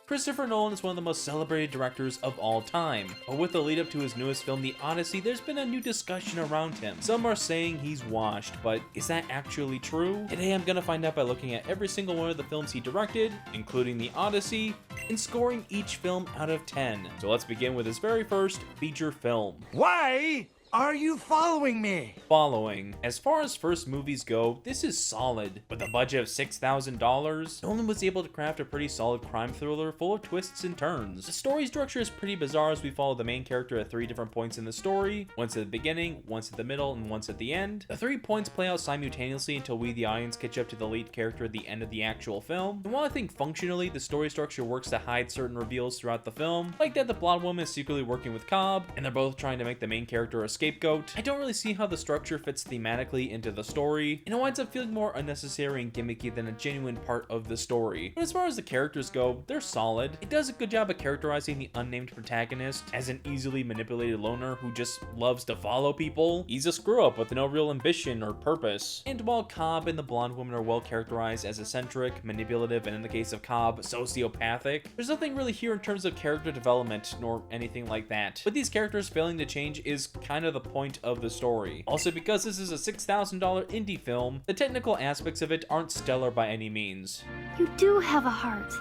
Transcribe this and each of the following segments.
Christopher Nolan is one of the most celebrated directors of all time, but with the lead up to his newest film, The Odyssey, there's been a new discussion around him. Some are saying he's washed, but is that actually true? Today I'm gonna find out by looking at every single one of the films he directed, including The Odyssey, and scoring each film out of 10. So let's begin with his very first feature film. Why are you following me? Following. As far as first movies go, this is solid. With a budget of $6,000, Nolan was able to craft a pretty solid crime thriller full of twists and turns. The story structure is pretty bizarre as we follow the main character at 3 different points in the story, once at the beginning, once at the middle, and once at the end. The 3 points play out simultaneously until we, the audience, catch up to the lead character at the end of the actual film. And while I think functionally the story structure works to hide certain reveals throughout the film, like that the blonde woman is secretly working with Cobb, and they're both trying to make the main character a scapegoat, I don't really see how the structure fits thematically into the story, and it winds up feeling more unnecessary and gimmicky than a genuine part of the story. But as far as the characters go, they're solid. It does a good job of characterizing the unnamed protagonist as an easily manipulated loner who just loves to follow people. He's a screw-up with no real ambition or purpose. And while Cobb and the blonde woman are well characterized as eccentric, manipulative, and in the case of Cobb, sociopathic, there's nothing really here in terms of character development nor anything like that. But these characters failing to change is kind of the point of the story. Also, because this is a $6,000 indie film, the technical aspects of it aren't stellar by any means. You do have a heart.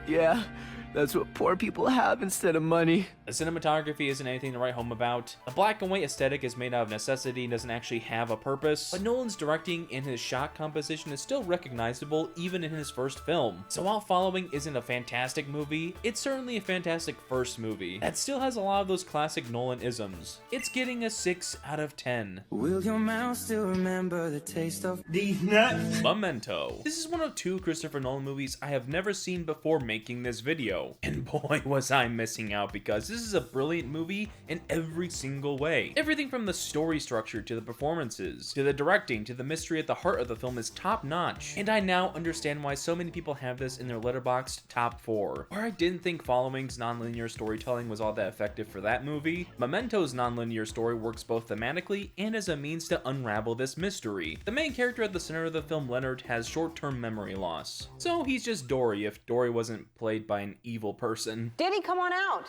Yeah, that's what poor people have instead of money. The cinematography isn't anything to write home about. The black and white aesthetic is made out of necessity and doesn't actually have a purpose, but Nolan's directing and his shot composition is still recognizable even in his first film. So while Following isn't a fantastic movie, it's certainly a fantastic first movie that still has a lot of those classic Nolan-isms. It's getting a 6 out of 10. Will your mouth still remember the taste of These nuts. Memento. This is one of 2 Christopher Nolan movies I have never seen before making this video, and boy was I missing out, because this is a brilliant movie in every single way. Everything from the story structure to the performances, to the directing, to the mystery at the heart of the film is top notch, and I now understand why so many people have this in their letterboxd top 4. Where I didn't think Following's non-linear storytelling was all that effective for that movie, Memento's non-linear story works both thematically and as a means to unravel this mystery. The main character at the center of the film, Leonard, has short-term memory loss, so he's just Dory if Dory wasn't played by an evil person. Danny, come on out.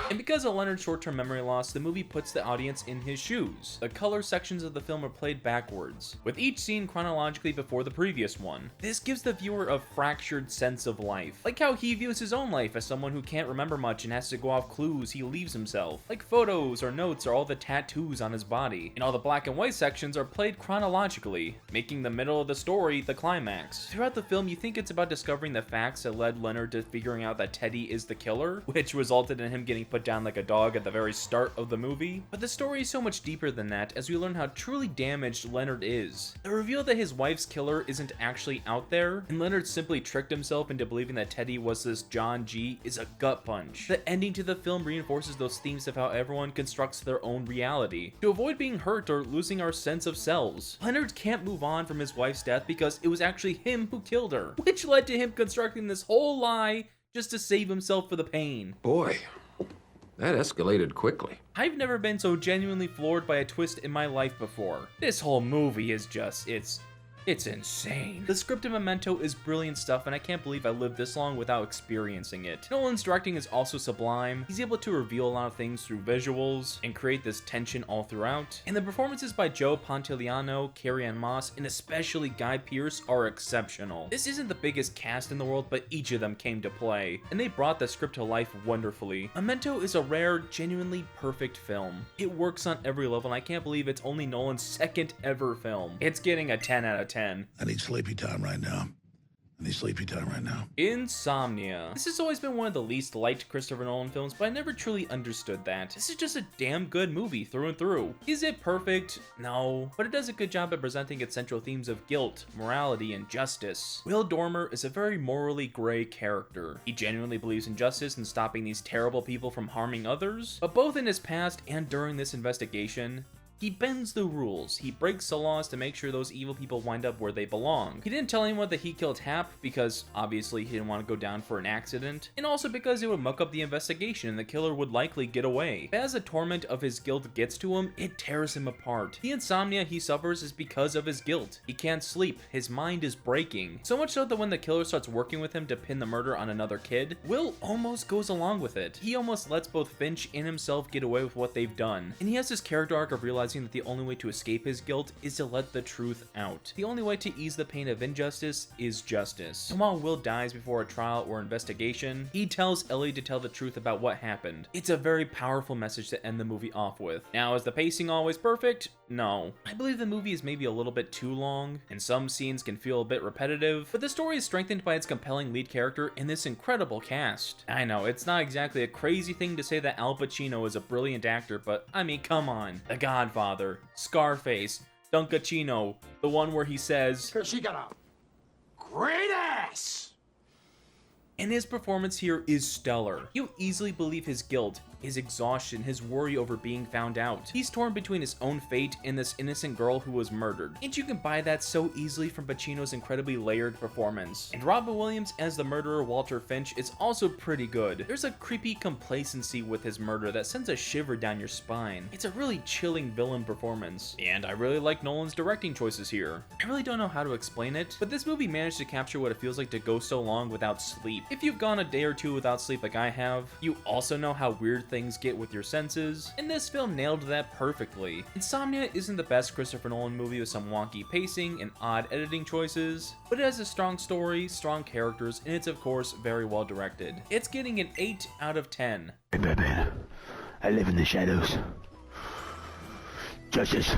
And because of Leonard's short-term memory loss, the movie puts the audience in his shoes. The color sections of the film are played backwards, with each scene chronologically before the previous one. This gives the viewer a fractured sense of life, like how he views his own life as someone who can't remember much and has to go off clues he leaves himself, like photos or notes or all the tattoos on his body. And all the black and white sections are played chronologically, making the middle of the story the climax. Throughout the film, you think it's about discovering the facts that led Leonard to figuring out that Teddy is the killer, which resulted in him getting put down like a dog at the very start of the movie. But the story is so much deeper than that as we learn how truly damaged Leonard is. The reveal that his wife's killer isn't actually out there, and Leonard simply tricked himself into believing that Teddy was this John G, is a gut punch. The ending to the film reinforces those themes of how everyone constructs their own reality to avoid being hurt or losing our sense of selves. Leonard can't move on from his wife's death because it was actually him who killed her, which led to him constructing this whole lie just to save himself for the pain. Boy, that escalated quickly. I've never been so genuinely floored by a twist in my life before. This whole movie is just, it's insane. The script of Memento is brilliant stuff, and I can't believe I lived this long without experiencing it. Nolan's directing is also sublime. He's able to reveal a lot of things through visuals and create this tension all throughout. And the performances by Joe Pantoliano, Carrie-Anne Moss, and especially Guy Pearce are exceptional. This isn't the biggest cast in the world, but each of them came to play, and they brought the script to life wonderfully. Memento is a rare, genuinely perfect film. It works on every level, and I can't believe it's only Nolan's second ever film. It's getting a 10 out of 10. I need sleepy time right now. Insomnia. This has always been one of the least liked Christopher Nolan films, but I never truly understood that. This is just a damn good movie through and through. Is it perfect? No, but it does a good job at presenting its central themes of guilt, morality, and justice. Will Dormer is a very morally gray character. He genuinely believes in justice and stopping these terrible people from harming others, but both in his past and during this investigation, He bends the rules. He breaks the laws to make sure those evil people wind up where they belong. He didn't tell anyone that he killed Hap because obviously he didn't want to go down for an accident, and also because it would muck up the investigation and the killer would likely get away. But as the torment of his guilt gets to him, it tears him apart. The insomnia he suffers is because of his guilt. He can't sleep. His mind is breaking. So much so that when the killer starts working with him to pin the murder on another kid, Will almost goes along with it. He almost lets both Finch and himself get away with what they've done. And he has this character arc of realizing that the only way to escape his guilt is to let the truth out. The only way to ease the pain of injustice is justice. And while Will dies before a trial or investigation, he tells Ellie to tell the truth about what happened. It's a very powerful message to end the movie off with. Now, is the pacing always perfect? No. I believe the movie is maybe a little bit too long, and some scenes can feel a bit repetitive, but the story is strengthened by its compelling lead character and this incredible cast. I know, it's not exactly a crazy thing to say that Al Pacino is a brilliant actor, but I mean, come on. The Godfather, Scarface, Dunkirk, the one where he says, Because she got a great ass! and his performance here is stellar. You easily believe his guilt, his exhaustion, his worry over being found out. He's torn between his own fate and this innocent girl who was murdered. And you can buy that so easily from Pacino's incredibly layered performance. And Robin Williams as the murderer Walter Finch is also pretty good. There's a creepy complacency with his murder that sends a shiver down your spine. It's a really chilling villain performance. And I really like Nolan's directing choices here. I really don't know how to explain it, but this movie managed to capture what it feels like to go so long without sleep. If you've gone a day or two without sleep like I have, you also know how weird things get with your senses, and this film nailed that perfectly. Insomnia isn't the best Christopher Nolan movie with some wonky pacing and odd editing choices, but it has a strong story, strong characters, and it's of course very well directed. It's getting an 8 out of 10. Hey, Batman. I live in the shadows. Justice.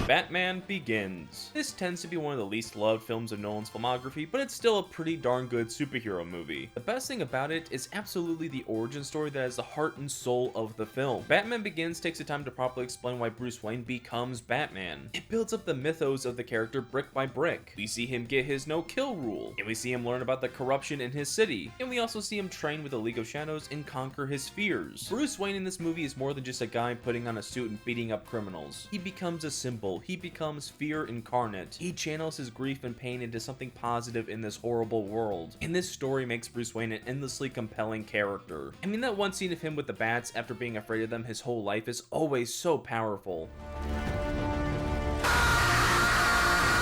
Batman Begins. This tends to be one of the least loved films of Nolan's filmography, but it's still a pretty darn good superhero movie. The best thing about it is absolutely the origin story that is the heart and soul of the film. Batman Begins takes the time to properly explain why Bruce Wayne becomes Batman. It builds up the mythos of the character brick by brick. We see him get his no-kill rule, and we see him learn about the corruption in his city, and we also see him train with the League of Shadows and conquer his fears. Bruce Wayne in this movie is more than just a guy putting on a suit and beating up criminals. He becomes a symbol. He becomes fear incarnate. He channels his grief and pain into something positive in this horrible world. And this story makes Bruce Wayne an endlessly compelling character. I mean, that one scene of him with the bats after being afraid of them his whole life is always so powerful.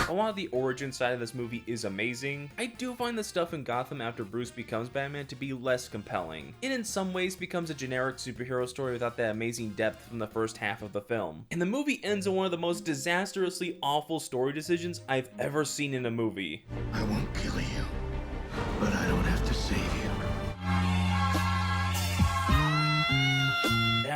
While the origin side of this movie is amazing, I do find the stuff in Gotham after Bruce becomes Batman to be less compelling. It in some ways becomes a generic superhero story without that amazing depth from the first half of the film. And the movie ends on one of the most disastrously awful story decisions I've ever seen in a movie. I won't kill you, but I don't have to save you.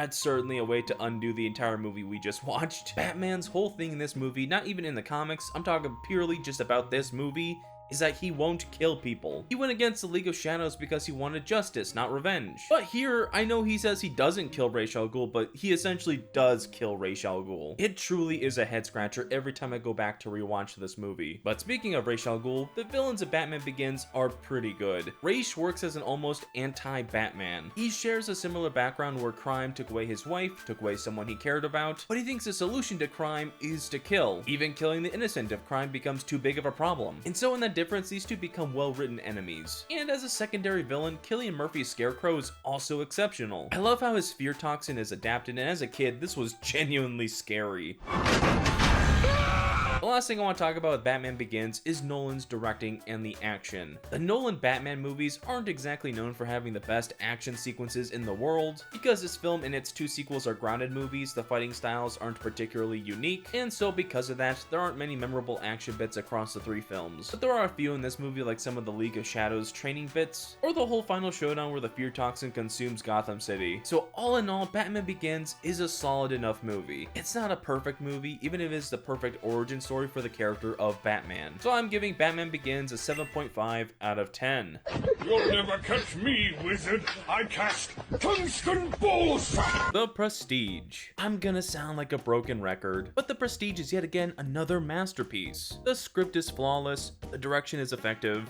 That's certainly a way to undo the entire movie we just watched. Batman's whole thing in this movie, not even in the comics, I'm talking purely just about this movie, is that he won't kill people. He went against the League of Shadows because he wanted justice, not revenge. But here, I know he says he doesn't kill Ra's al Ghul, but he essentially does kill Ra's al Ghul. It truly is a head scratcher every time I go back to rewatch this movie. But speaking of Ra's al Ghul, the villains of Batman Begins are pretty good. Ra's works as an almost anti-Batman. He shares a similar background where crime took away his wife, took away someone he cared about, but he thinks the solution to crime is to kill, even killing the innocent if crime becomes too big of a problem. And so in that difference, these two become well-written enemies. And as a secondary villain, Cillian Murphy's Scarecrow is also exceptional. I love how his fear toxin is adapted, and as a kid, this was genuinely scary. The last thing I want to talk about with Batman Begins is Nolan's directing and the action. The Nolan Batman movies aren't exactly known for having the best action sequences in the world. Because this film and its two sequels are grounded movies, the fighting styles aren't particularly unique, and so because of that, there aren't many memorable action bits across the three films. But there are a few in this movie, like some of the League of Shadows training bits, or the whole final showdown where the fear toxin consumes Gotham City. So all in all, Batman Begins is a solid enough movie. It's not a perfect movie, even if it is the perfect origin story for the character of Batman. So I'm giving Batman Begins a 7.5 out of 10. You'll never catch me, wizard. I cast tungsten balls. The Prestige. I'm gonna sound like a broken record, but The Prestige is yet again another masterpiece. The script is flawless, the direction is effective,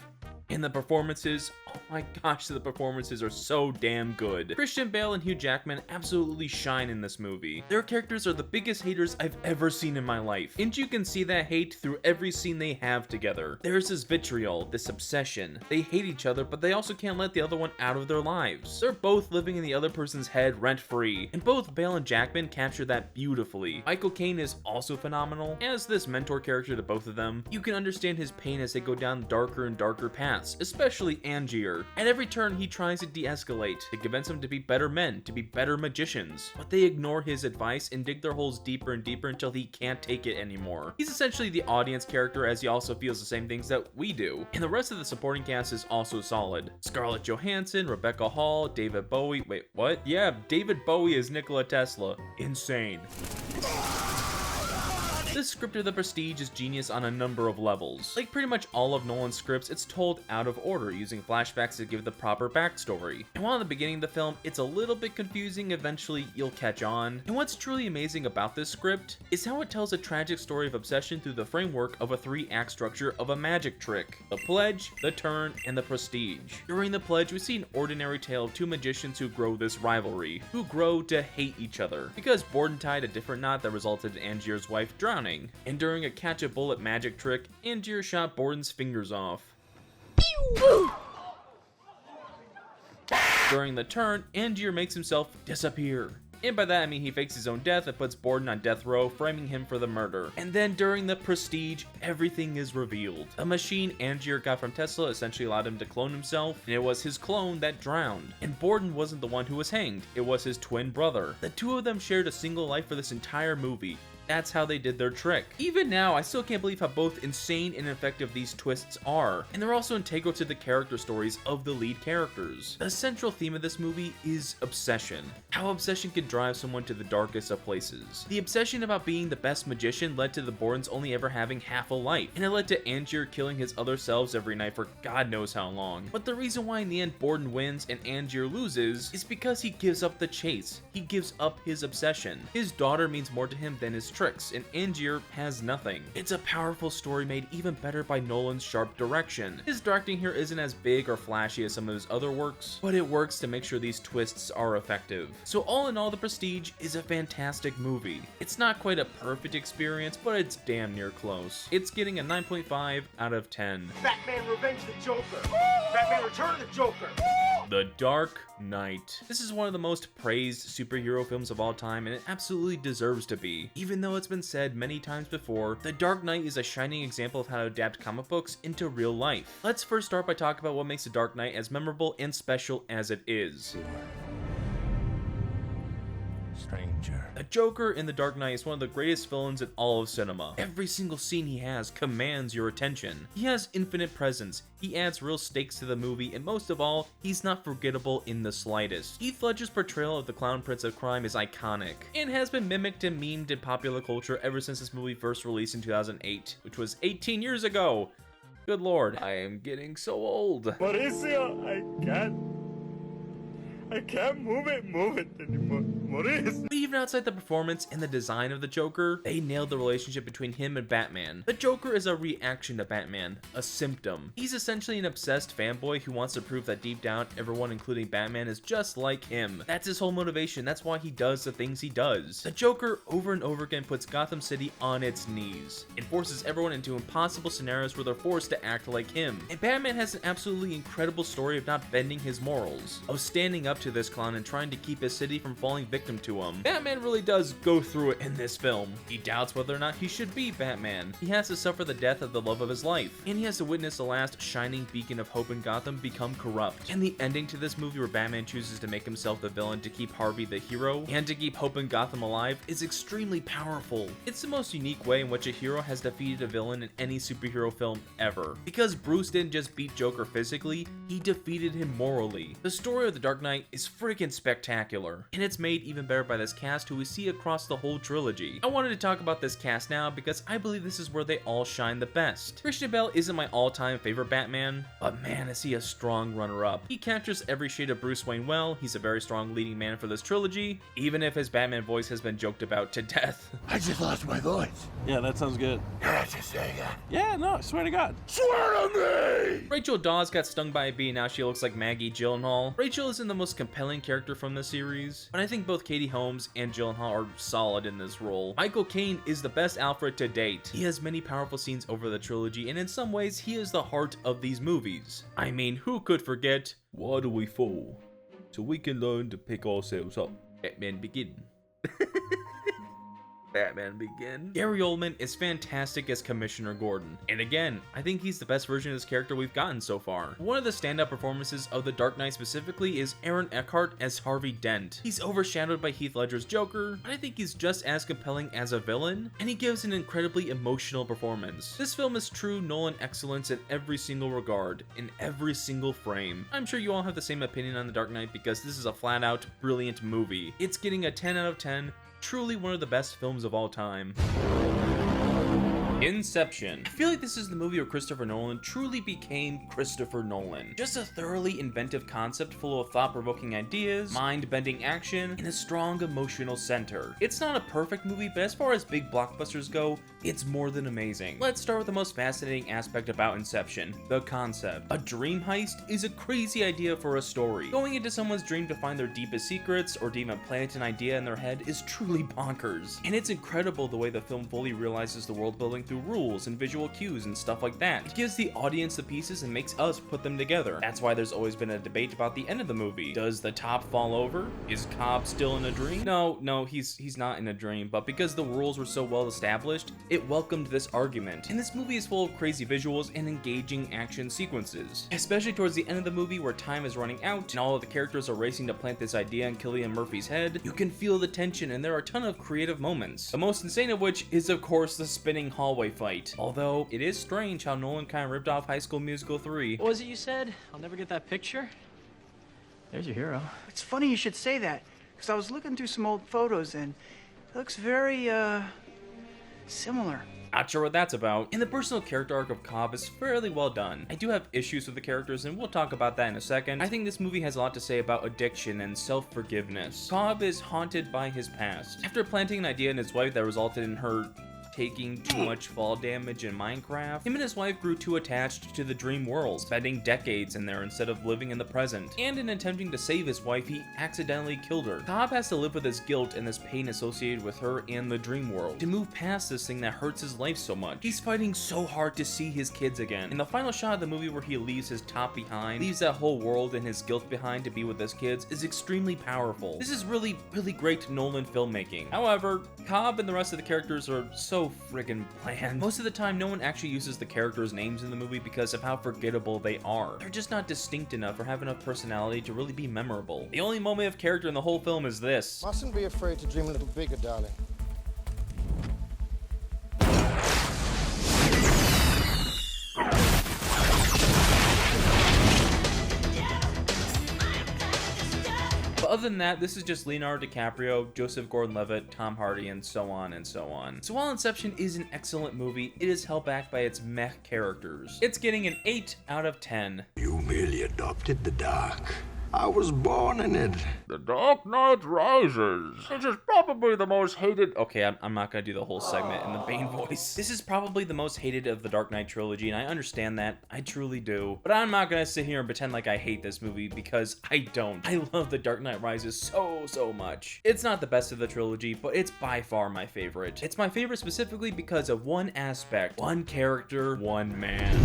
and the performances, oh my gosh, the performances are so damn good. Christian Bale and Hugh Jackman absolutely shine in this movie. Their characters are the biggest haters I've ever seen in my life, and you can see that hate through every scene they have together. There's this vitriol, this obsession. They hate each other, but they also can't let the other one out of their lives. They're both living in the other person's head rent-free, and both Bale and Jackman capture that beautifully. Michael Caine is also phenomenal. As this mentor character to both of them, you can understand his pain as they go down darker and darker paths, especially Angier. At every turn, he tries to de-escalate, to convince them to be better men, to be better magicians, but they ignore his advice and dig their holes deeper and deeper until he can't take it anymore. He's essentially the audience character, as he also feels the same things that we do. And the rest of the supporting cast is also solid. Scarlett Johansson, Rebecca Hall, David Bowie. Wait, what? Yeah, David Bowie is Nikola Tesla. Insane. This script of The Prestige is genius on a number of levels. Like pretty much all of Nolan's scripts, it's told out of order, using flashbacks to give the proper backstory. And while in the beginning of the film, it's a little bit confusing, eventually you'll catch on. And what's truly amazing about this script is how it tells a tragic story of obsession through the framework of a 3-act structure of a magic trick: the Pledge, the Turn, and the Prestige. During the Pledge, we see an ordinary tale of two magicians who grow this rivalry, who grow to hate each other, because Borden tied a different knot that resulted in Angier's wife drowning. And during a catch-a-bullet magic trick, Angier shot Borden's fingers off. During the Turn, Angier makes himself disappear. And by that I mean he fakes his own death and puts Borden on death row, framing him for the murder. And then during the Prestige, everything is revealed. A machine Angier got from Tesla essentially allowed him to clone himself, and it was his clone that drowned. And Borden wasn't the one who was hanged, it was his twin brother. The two of them shared a single life for this entire movie. That's how they did their trick. Even now, I still can't believe how both insane and effective these twists are, and they're also integral to the character stories of the lead characters. The central theme of this movie is obsession. How obsession can drive someone to the darkest of places. The obsession about being the best magician led to the Bordens only ever having half a life, and it led to Angier killing his other selves every night for God knows how long. But the reason why in the end Borden wins and Angier loses is because he gives up the chase. He gives up his obsession. His daughter means more to him than his tricks, and Angier has nothing. It's a powerful story made even better by Nolan's sharp direction. His directing here isn't as big or flashy as some of his other works, but it works to make sure these twists are effective. So all in all, The Prestige is a fantastic movie. It's not quite a perfect experience, but it's damn near close. It's getting a 9.5 out of 10. Batman Revenge the Joker! Batman Return of the Joker! The Dark Knight. This is one of the most praised superhero films of all time, and it absolutely deserves to be. Even though it's been said many times before, The Dark Knight is a shining example of how to adapt comic books into real life. Let's first start by talking about what makes The Dark Knight as memorable and special as it is. Stranger. The Joker in The Dark Knight is one of the greatest villains in all of cinema. Every single scene he has commands your attention. He has infinite presence, he adds real stakes to the movie, and most of all, he's not forgettable in the slightest. Heath Ledger's portrayal of the Clown Prince of Crime is iconic, and has been mimicked and memed in popular culture ever since this movie first released in 2008, which was 18 years ago. Good lord, I am getting so old. Mauricio, I can't move it anymore. Mauricio. But even outside the performance and the design of the Joker, they nailed the relationship between him and Batman. The Joker is a reaction to Batman, a symptom. He's essentially an obsessed fanboy who wants to prove that deep down, everyone including Batman is just like him. That's his whole motivation, that's why he does the things he does. The Joker over and over again puts Gotham City on its knees. It forces everyone into impossible scenarios where they're forced to act like him. And Batman has an absolutely incredible story of not bending his morals, of standing up to this clown and trying to keep his city from falling victim to him. Batman really does go through it in this film. He doubts whether or not he should be Batman. He has to suffer the death of the love of his life, and he has to witness the last shining beacon of hope in Gotham become corrupt. And the ending to this movie, where Batman chooses to make himself the villain to keep Harvey the hero and to keep hope in Gotham alive, is extremely powerful. It's the most unique way in which a hero has defeated a villain in any superhero film ever. Because Bruce didn't just beat Joker physically, he defeated him morally. The story of The Dark Knight is freaking spectacular. And it's made even better by this cast who we see across the whole trilogy. I wanted to talk about this cast now because I believe this is where they all shine the best. Christian Bale isn't my all-time favorite Batman, but man, is he a strong runner-up. He captures every shade of Bruce Wayne well. He's a very strong leading man for this trilogy, even if his Batman voice has been joked about to death. I just lost my voice. Yeah, that sounds good. Can I just say that? Yeah, no, I swear to God. Swear to me! Rachel Dawes got stung by a bee, now she looks like Maggie Gyllenhaal. Rachel isn't the most compelling character from the series, but I think both Katie Holmes and Gyllenhaal are solid in this role. Michael Caine is the best Alfred to date. He has many powerful scenes over the trilogy, and in some ways, he is the heart of these movies. I mean, who could forget, why do we fall? So we can learn to pick ourselves up. Batman Begin. Batman Begin. Gary Oldman is fantastic as Commissioner Gordon. And again, I think he's the best version of this character we've gotten so far. One of the standout performances of The Dark Knight specifically is Aaron Eckhart as Harvey Dent. He's overshadowed by Heath Ledger's Joker, but I think he's just as compelling as a villain, and he gives an incredibly emotional performance. This film is true Nolan excellence in every single regard, in every single frame. I'm sure you all have the same opinion on The Dark Knight because this is a flat out brilliant movie. It's getting a 10 out of 10, truly one of the best films of all time. Inception. I feel like this is the movie where Christopher Nolan truly became Christopher Nolan. Just a thoroughly inventive concept full of thought-provoking ideas, mind-bending action, and a strong emotional center. It's not a perfect movie, but as far as big blockbusters go, it's more than amazing. Let's start with the most fascinating aspect about Inception, the concept. A dream heist is a crazy idea for a story. Going into someone's dream to find their deepest secrets, or to even plant an idea in their head is truly bonkers. And it's incredible the way the film fully realizes the world building through rules and visual cues and stuff like that. It gives the audience the pieces and makes us put them together. That's why there's always been a debate about the end of the movie. Does the top fall over? Is Cobb still in a dream? No, he's not in a dream, but because the rules were so well established, it welcomed this argument. And this movie is full of crazy visuals and engaging action sequences. Especially towards the end of the movie where time is running out and all of the characters are racing to plant this idea in Cillian Murphy's head, you can feel the tension and there are a ton of creative moments. The most insane of which is of course the spinning hallway fight. Although, it is strange how Nolan kind of ripped off High School Musical 3. What was it you said? I'll never get that picture? There's your hero. It's funny you should say that, because I was looking through some old photos and it looks very, similar. Not sure what that's about. And the personal character arc of Cobb is fairly well done. I do have issues with the characters and we'll talk about that in a second. I think this movie has a lot to say about addiction and self-forgiveness. Cobb is haunted by his past. After planting an idea in his wife that resulted in her taking too much fall damage in Minecraft, him and his wife grew too attached to the dream world, spending decades in there instead of living in the present. And in attempting to save his wife, he accidentally killed her. Cobb has to live with this guilt and this pain associated with her and the dream world. To move past this thing that hurts his life so much, he's fighting so hard to see his kids again. In the final shot of the movie where he leaves his top behind, leaves that whole world and his guilt behind to be with his kids, is extremely powerful. This is really great Nolan filmmaking. However, Cobb and the rest of the characters are so friggin' bland. Most of the time, no one actually uses the characters' names in the movie because of how forgettable they are. They're just not distinct enough or have enough personality to really be memorable. The only moment of character in the whole film is this. Mustn't be afraid to dream a little bigger, darling. Other than that, this is just Leonardo DiCaprio, Joseph Gordon-Levitt, Tom Hardy, and so on and so on. So while Inception is an excellent movie, it is held back by its meh characters. It's getting an 8 out of 10. You merely adopted the dark. I was born in it. The Dark Knight Rises. This is probably the most hated. Okay, I'm not gonna do the whole segment in the Bane voice. This is probably the most hated of the Dark Knight trilogy, and I understand that. I truly do. But I'm not gonna sit here and pretend like I hate this movie because I don't. I love The Dark Knight Rises so much. It's not the best of the trilogy, but it's by far my favorite. It's my favorite specifically because of one aspect, one character, one man.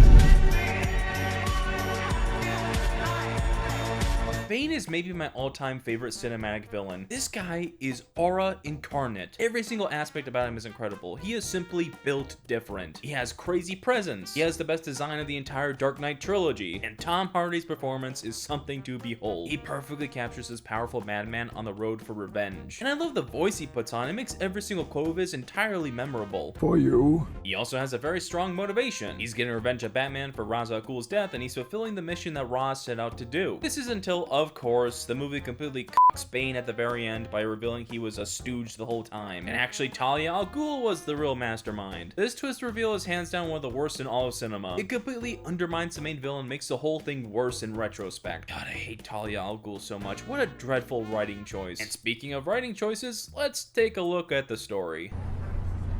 Bane is maybe my all-time favorite cinematic villain. This guy is aura incarnate. Every single aspect about him is incredible. He is simply built different. He has crazy presence. He has the best design of the entire Dark Knight trilogy. And Tom Hardy's performance is something to behold. He perfectly captures this powerful madman on the road for revenge. And I love the voice he puts on. It makes every single quote of his entirely memorable. For you. He also has a very strong motivation. He's getting revenge of Batman for Ra's al Ghul's death, and he's fulfilling the mission that Ra's set out to do. This is until of course, the movie completely cocks Bane at the very end by revealing he was a stooge the whole time, and actually Talia al Ghul was the real mastermind. This twist reveal is hands down one of the worst in all of cinema. It completely undermines the main villain, makes the whole thing worse in retrospect. God, I hate Talia al Ghul so much. What a dreadful writing choice. And speaking of writing choices, let's take a look at the story.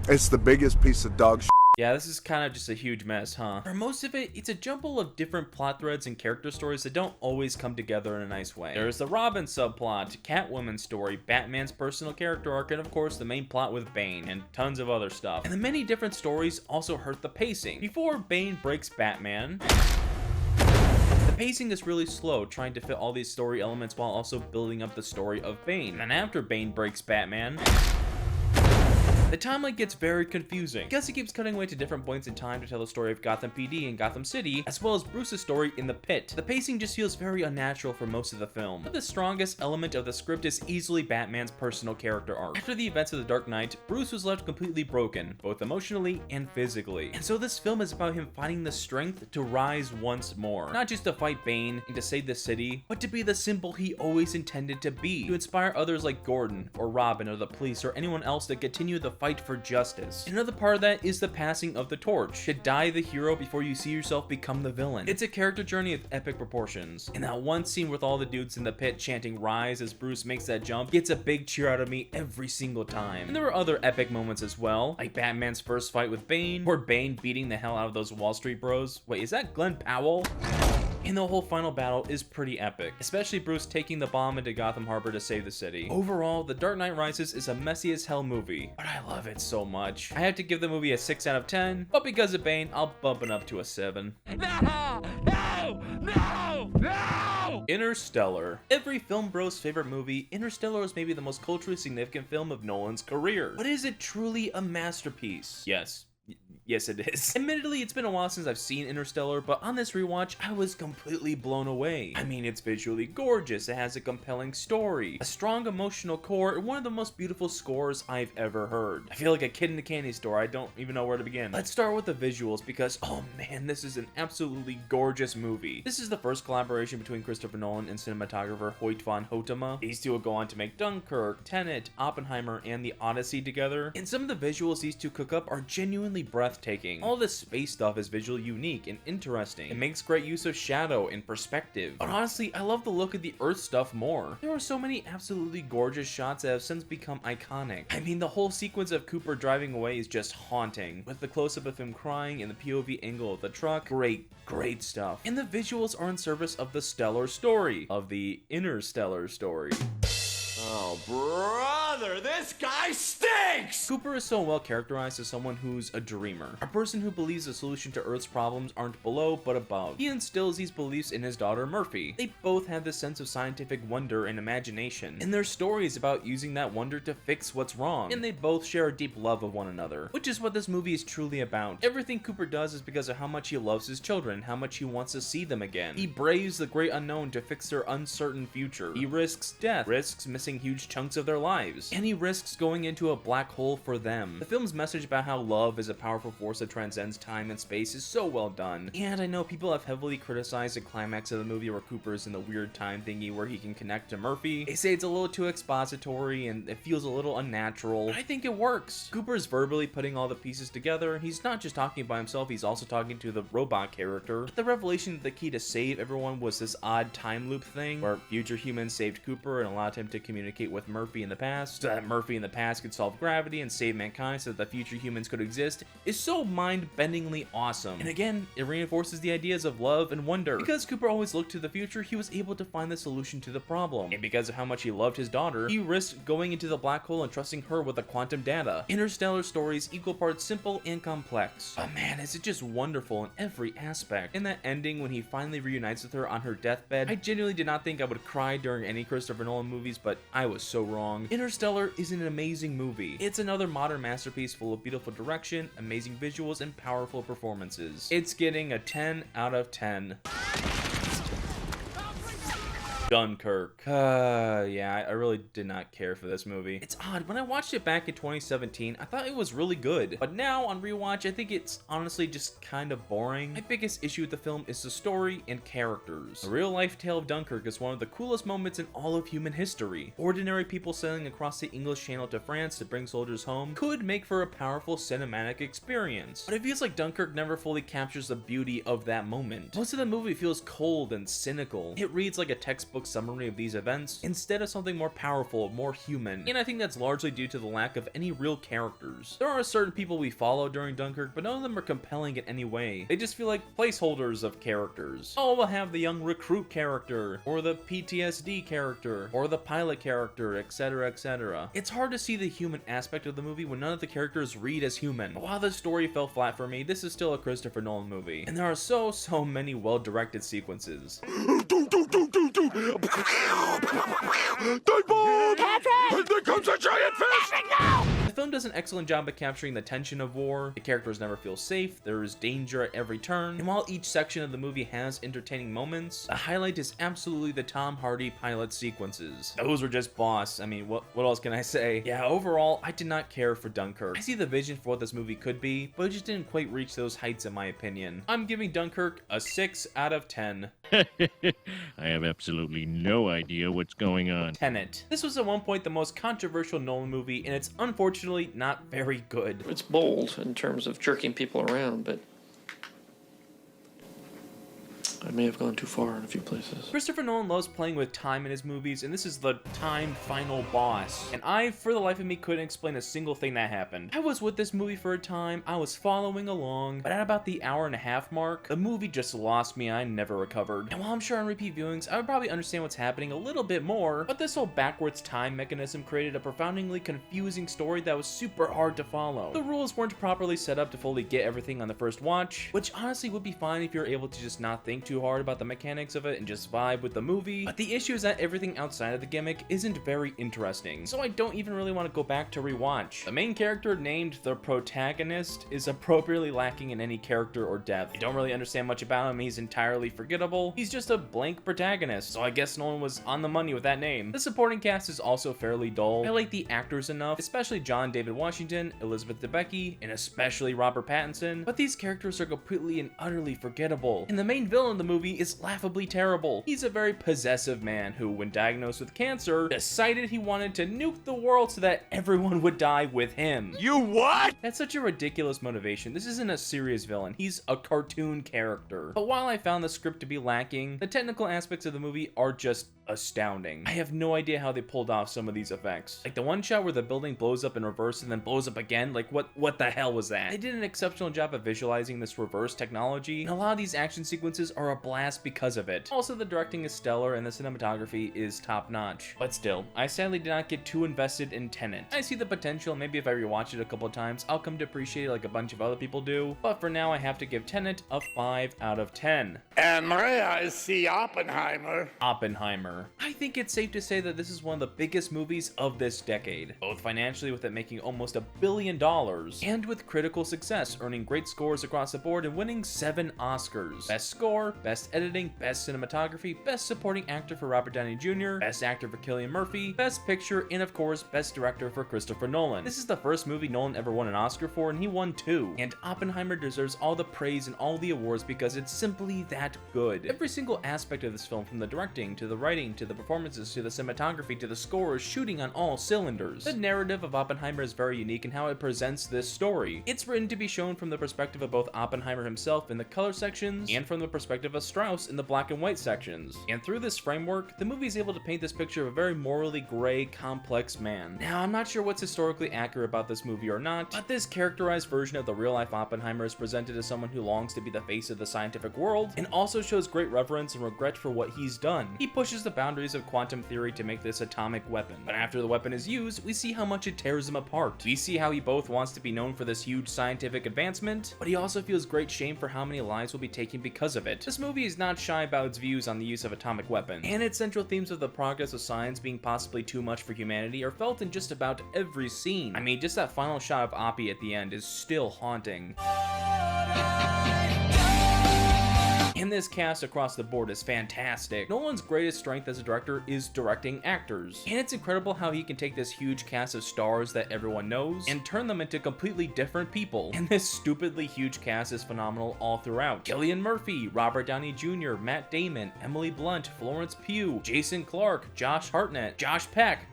It's the biggest piece of dog shit. Yeah, this is kind of just a huge mess, huh? For most of it, it's a jumble of different plot threads and character stories that don't always come together in a nice way. There's the Robin subplot, Catwoman's story, Batman's personal character arc, and of course the main plot with Bane, and tons of other stuff. And the many different stories also hurt the pacing. Before Bane breaks Batman, the pacing is really slow, trying to fit all these story elements while also building up the story of Bane. And after Bane breaks Batman, the timeline gets very confusing because it keeps cutting away to different points in time to tell the story of Gotham PD and Gotham City, as well as Bruce's story in the pit. The pacing just feels very unnatural for most of the film. But the strongest element of the script is easily Batman's personal character arc. After the events of The Dark Knight, Bruce was left completely broken, both emotionally and physically. And so this film is about him finding the strength to rise once more. Not just to fight Bane and to save the city, but to be the symbol he always intended to be. To inspire others like Gordon, or Robin, or the police, or anyone else to continue the fight for justice. Another part of that is the passing of the torch. To die the hero before you see yourself become the villain. It's a character journey of epic proportions. And that one scene with all the dudes in the pit chanting "Rise" as Bruce makes that jump gets a big cheer out of me every single time. And there were other epic moments as well, like Batman's first fight with Bane, or Bane beating the hell out of those Wall Street bros. Wait, is that Glenn Powell? And the whole final battle is pretty epic, especially Bruce taking the bomb into Gotham Harbor to save the city. Overall, The Dark Knight Rises is a messy as hell movie, but I love it so much. I have to give the movie a 6 out of 10, but because of Bane, I'll bump it up to a 7. No! No! No! No! Interstellar. Every film bro's favorite movie, Interstellar is maybe the most culturally significant film of Nolan's career. But is it truly a masterpiece? Yes. Yes, it is. Admittedly, it's been a while since I've seen Interstellar, but on this rewatch, I was completely blown away. I mean, it's visually gorgeous, it has a compelling story, a strong emotional core, and one of the most beautiful scores I've ever heard. I feel like a kid in a candy store, I don't even know where to begin. Let's start with the visuals, because, oh man, this is an absolutely gorgeous movie. This is the first collaboration between Christopher Nolan and cinematographer Hoyt van Hoytema. These two will go on to make Dunkirk, Tenet, Oppenheimer, and The Odyssey together, and some of the visuals these two cook up are genuinely breathtaking. All this space stuff is visually unique and interesting. It makes great use of shadow and perspective. But honestly, I love the look of the Earth stuff more. There are so many absolutely gorgeous shots that have since become iconic. I mean, the whole sequence of Cooper driving away is just haunting. With the close-up of him crying and the POV angle of the truck, great stuff. And the visuals are in service of the stellar story, of the interstellar story. Oh, brother, this guy stinks! Cooper is so well characterized as someone who's a dreamer, a person who believes the solution to Earth's problems aren't below but above. He instills these beliefs in his daughter Murphy. They both have this sense of scientific wonder and imagination, and their story is about using that wonder to fix what's wrong, and they both share a deep love of one another, which is what this movie is truly about. Everything Cooper does is because of how much he loves his children, how much he wants to see them again. He braves the great unknown to fix their uncertain future. He risks death, risks missing huge chunks of their lives, and he risks going into a black hole for them. The film's message about how love is a powerful force that transcends time and space is so well done, and I know people have heavily criticized the climax of the movie where Cooper's in the weird time thingy where he can connect to Murphy. They say it's a little too expository and it feels a little unnatural, but I think it works. Cooper's verbally putting all the pieces together. He's not just talking by himself, he's also talking to the robot character. But the revelation that the key to save everyone was this odd time loop thing where future humans saved Cooper and allowed him to communicate with Murphy in the past, so that Murphy in the past could solve gravity and save mankind so that the future humans could exist, is so mind-bendingly awesome. And again, it reinforces the ideas of love and wonder. Because Cooper always looked to the future, he was able to find the solution to the problem. And because of how much he loved his daughter, he risked going into the black hole and trusting her with the quantum data. Interstellar stories equal parts simple and complex. But man, is it just wonderful in every aspect. In that ending, when he finally reunites with her on her deathbed, I genuinely did not think I would cry during any Christopher Nolan movies, but I was so wrong. Interstellar is an amazing movie. It's another modern masterpiece full of beautiful direction, amazing visuals, and powerful performances. It's getting a 10 out of 10. Dunkirk. Yeah, I really did not care for this movie. It's odd, when I watched it back in 2017, I thought it was really good. But now, on rewatch, I think it's honestly just kind of boring. My biggest issue with the film is the story and characters. The real-life tale of Dunkirk is one of the coolest moments in all of human history. Ordinary people sailing across the English Channel to France to bring soldiers home could make for a powerful cinematic experience. But it feels like Dunkirk never fully captures the beauty of that moment. Most of the movie feels cold and cynical. It reads like a textbook summary of these events instead of something more powerful, more human. And I think that's largely due to the lack of any real characters. There are certain people we follow during Dunkirk, but none of them are compelling in any way. They just feel like placeholders of characters. Oh, we'll have the young recruit character, or the PTSD character, or the pilot character, etc, etc. It's hard to see the human aspect of the movie when none of the characters read as human. But while the story fell flat for me, this is still a Christopher Nolan movie. And there are so many well-directed sequences. And there comes a giant fish! The film does an excellent job at capturing the tension of war. The characters never feel safe, there is danger at every turn, and while each section of the movie has entertaining moments, the highlight is absolutely the Tom Hardy pilot sequences. Those were just boss. I mean, what else can I say? Yeah, overall, I did not care for Dunkirk. I see the vision for what this movie could be, but it just didn't quite reach those heights in my opinion. I'm giving Dunkirk a 6 out of 10. I have absolutely no idea what's going on. Tenet. This was at one point the most controversial Nolan movie, and it's unfortunately not very good. It's bold in terms of jerking people around, but I may have gone too far in a few places. Christopher Nolan loves playing with time in his movies, and this is the time final boss. And I, for the life of me, couldn't explain a single thing that happened. I was with this movie for a time, I was following along, but at about the hour-and-a-half mark, the movie just lost me and I never recovered. And while I'm sure on repeat viewings, I would probably understand what's happening a little bit more, but this whole backwards time mechanism created a profoundingly confusing story that was super hard to follow. The rules weren't properly set up to fully get everything on the first watch, which honestly would be fine if you're able to just not think too hard about the mechanics of it and just vibe with the movie, but the issue is that everything outside of the gimmick isn't very interesting, so I don't even really want to go back to rewatch. The main character, named the protagonist, is appropriately lacking in any character or depth. I don't really understand much about him, he's entirely forgettable, he's just a blank protagonist, so I guess Nolan was on the money with that name. The supporting cast is also fairly dull. I like the actors enough, especially John David Washington, Elizabeth Debicki, and especially Robert Pattinson, but these characters are completely and utterly forgettable. And the main villain of the movie is laughably terrible. He's a very possessive man who, when diagnosed with cancer, decided he wanted to nuke the world so that everyone would die with him. You what? That's such a ridiculous motivation. This isn't a serious villain. He's a cartoon character. But while I found the script to be lacking, the technical aspects of the movie are just astounding. I have no idea how they pulled off some of these effects. Like the one shot where the building blows up in reverse and then blows up again, like what the hell was that? They did an exceptional job of visualizing this reverse technology, and a lot of these action sequences are a blast because of it. Also, the directing is stellar and the cinematography is top notch. But still, I sadly did not get too invested in Tenet. I see the potential, maybe if I rewatch it a couple of times, I'll come to appreciate it like a bunch of other people do, but for now I have to give Tenet a 5 out of 10. And may I see Oppenheimer? Oppenheimer. I think it's safe to say that this is one of the biggest movies of this decade, both financially with it making almost $1 billion, and with critical success, earning great scores across the board and winning 7 Oscars. Best Score, Best Editing, Best Cinematography, Best Supporting Actor for Robert Downey Jr., Best Actor for Cillian Murphy, Best Picture, and of course, Best Director for Christopher Nolan. This is the first movie Nolan ever won an Oscar for, and he won 2. And Oppenheimer deserves all the praise and all the awards because it's simply that good. Every single aspect of this film, from the directing, to the writing, to the performances, to the cinematography, to the score, is shooting on all cylinders. The narrative of Oppenheimer is very unique in how it presents this story. It's written to be shown from the perspective of both Oppenheimer himself in the color sections, and from the perspective of Strauss in the black and white sections. And through this framework, the movie is able to paint this picture of a very morally gray, complex man. Now, I'm not sure what's historically accurate about this movie or not, but this characterized version of the real-life Oppenheimer is presented as someone who longs to be the face of the scientific world, and also shows great reverence and regret for what he's done. He pushes the boundaries of quantum theory to make this atomic weapon, but after the weapon is used, we see how much it tears him apart. We see how he both wants to be known for this huge scientific advancement, but he also feels great shame for how many lives will be taken because of it. This movie is not shy about its views on the use of atomic weapons, and its central themes of the progress of science being possibly too much for humanity are felt in just about every scene. I mean, just that final shot of Oppie at the end is still haunting. And and this cast across the board is fantastic. Nolan's greatest strength as a director is directing actors, and it's incredible how he can take this huge cast of stars that everyone knows and turn them into completely different people, and this stupidly huge cast is phenomenal all throughout. Cillian Murphy, Robert Downey Jr., Matt Damon, Emily Blunt, Florence Pugh, Jason Clarke, Josh Hartnett, Josh Peck.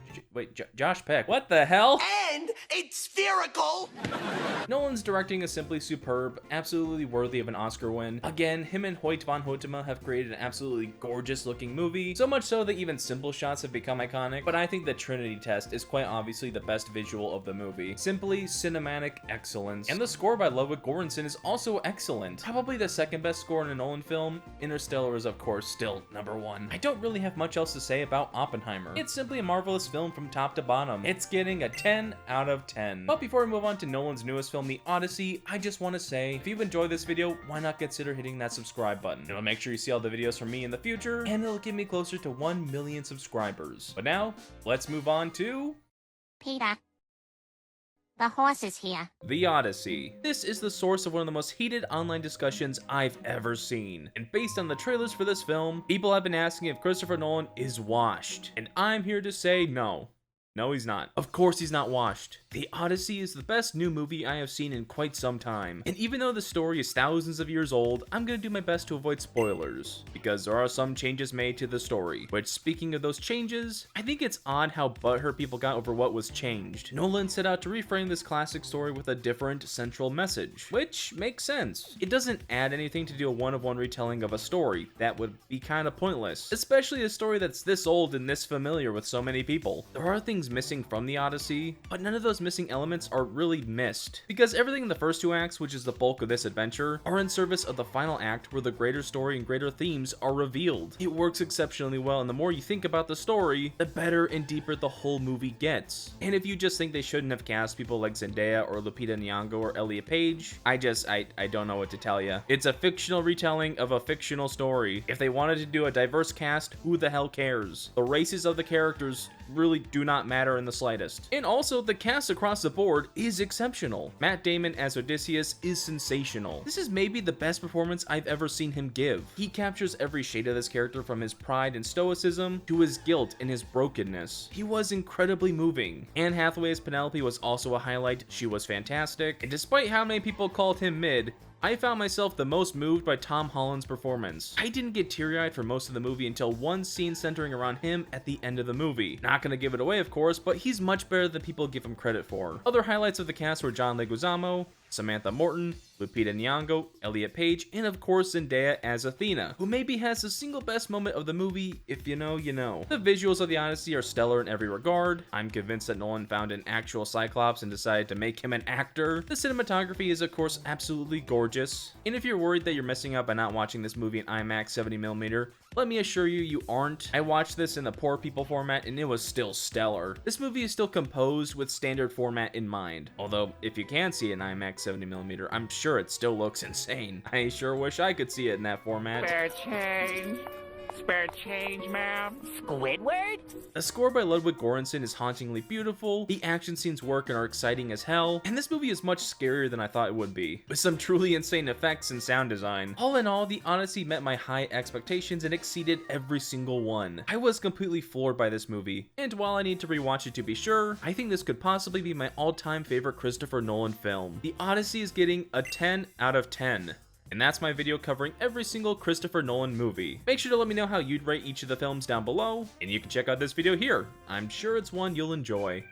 Josh Peck. What the hell? And it's spherical! Nolan's directing is simply superb, absolutely worthy of an Oscar win. Again, him and Hoyt van Hoytema have created an absolutely gorgeous looking movie, so much so that even simple shots have become iconic, but I think the Trinity test is quite obviously the best visual of the movie. Simply cinematic excellence. And the score by Ludwig Göransson is also excellent. Probably the second best score in a Nolan film. Interstellar is of course still #1. I don't really have much else to say about Oppenheimer. It's simply a marvelous film from top to bottom. It's getting a 10 out of 10. But before we move on to Nolan's newest film, The Odyssey, I just want to say, if you've enjoyed this video, why not consider hitting that subscribe button? It'll make sure you see all the videos from me in the future, and it'll get me closer to 1 million subscribers. But now, let's move on to... Peter, the horse is here. The Odyssey. This is the source of one of the most heated online discussions I've ever seen. And based on the trailers for this film, people have been asking if Christopher Nolan is washed. And I'm here to say no. No, he's not. Of course he's not washed. The Odyssey is the best new movie I have seen in quite some time. And even though the story is thousands of years old, I'm gonna do my best to avoid spoilers, because there are some changes made to the story. Which, speaking of those changes, I think it's odd how butthurt people got over what was changed. Nolan set out to reframe this classic story with a different central message, which makes sense. It doesn't add anything to do a one-of-one retelling of a story. That would be kind of pointless, especially a story that's this old and this familiar with so many people. There are things missing from the Odyssey, but none of those missing elements are really missed, because everything in the first 2 acts, which is the bulk of this adventure, are in service of the final act where the greater story and greater themes are revealed. It works exceptionally well, and the more you think about the story, the better and deeper the whole movie gets. And if you just think they shouldn't have cast people like Zendaya or Lupita Nyong'o or Elliot Page, I don't know what to tell you. It's a fictional retelling of a fictional story. If they wanted to do a diverse cast, who the hell cares? The races of the characters really do not matter in the slightest. And also, the cast across the board is exceptional. Matt Damon as Odysseus is sensational. This is maybe the best performance I've ever seen him give. He captures every shade of this character, from his pride and stoicism to his guilt and his brokenness. He was incredibly moving. Anne Hathaway as Penelope was also a highlight. She was fantastic. And despite how many people called him mid, I found myself the most moved by Tom Holland's performance. I didn't get teary-eyed for most of the movie until one scene centering around him at the end of the movie. Not gonna give it away, of course, but he's much better than people give him credit for. Other highlights of the cast were John Leguizamo, Samantha Morton, Lupita Nyong'o, Elliot Page, and of course Zendaya as Athena, who maybe has the single best moment of the movie. If you know, you know. The visuals of the Odyssey are stellar in every regard. I'm convinced that Nolan found an actual Cyclops and decided to make him an actor. The cinematography is of course absolutely gorgeous, and if you're worried that you're missing out by not watching this movie in IMAX 70mm, let me assure you, you aren't. I watched this in the poor people format and it was still stellar. This movie is still composed with standard format in mind. Although, if you can see it in IMAX 70mm, I'm sure it still looks insane. I sure wish I could see it in that format. Spare change. Spare change, ma'am. Squidward? The score by Ludwig Göransson is hauntingly beautiful, the action scenes work and are exciting as hell, and this movie is much scarier than I thought it would be, with some truly insane effects and sound design. All in all, The Odyssey met my high expectations and exceeded every single one. I was completely floored by this movie, and while I need to rewatch it to be sure, I think this could possibly be my all-time favorite Christopher Nolan film. The Odyssey is getting a 10 out of 10. And that's my video covering every single Christopher Nolan movie. Make sure to let me know how you'd rate each of the films down below, and you can check out this video here. I'm sure it's one you'll enjoy.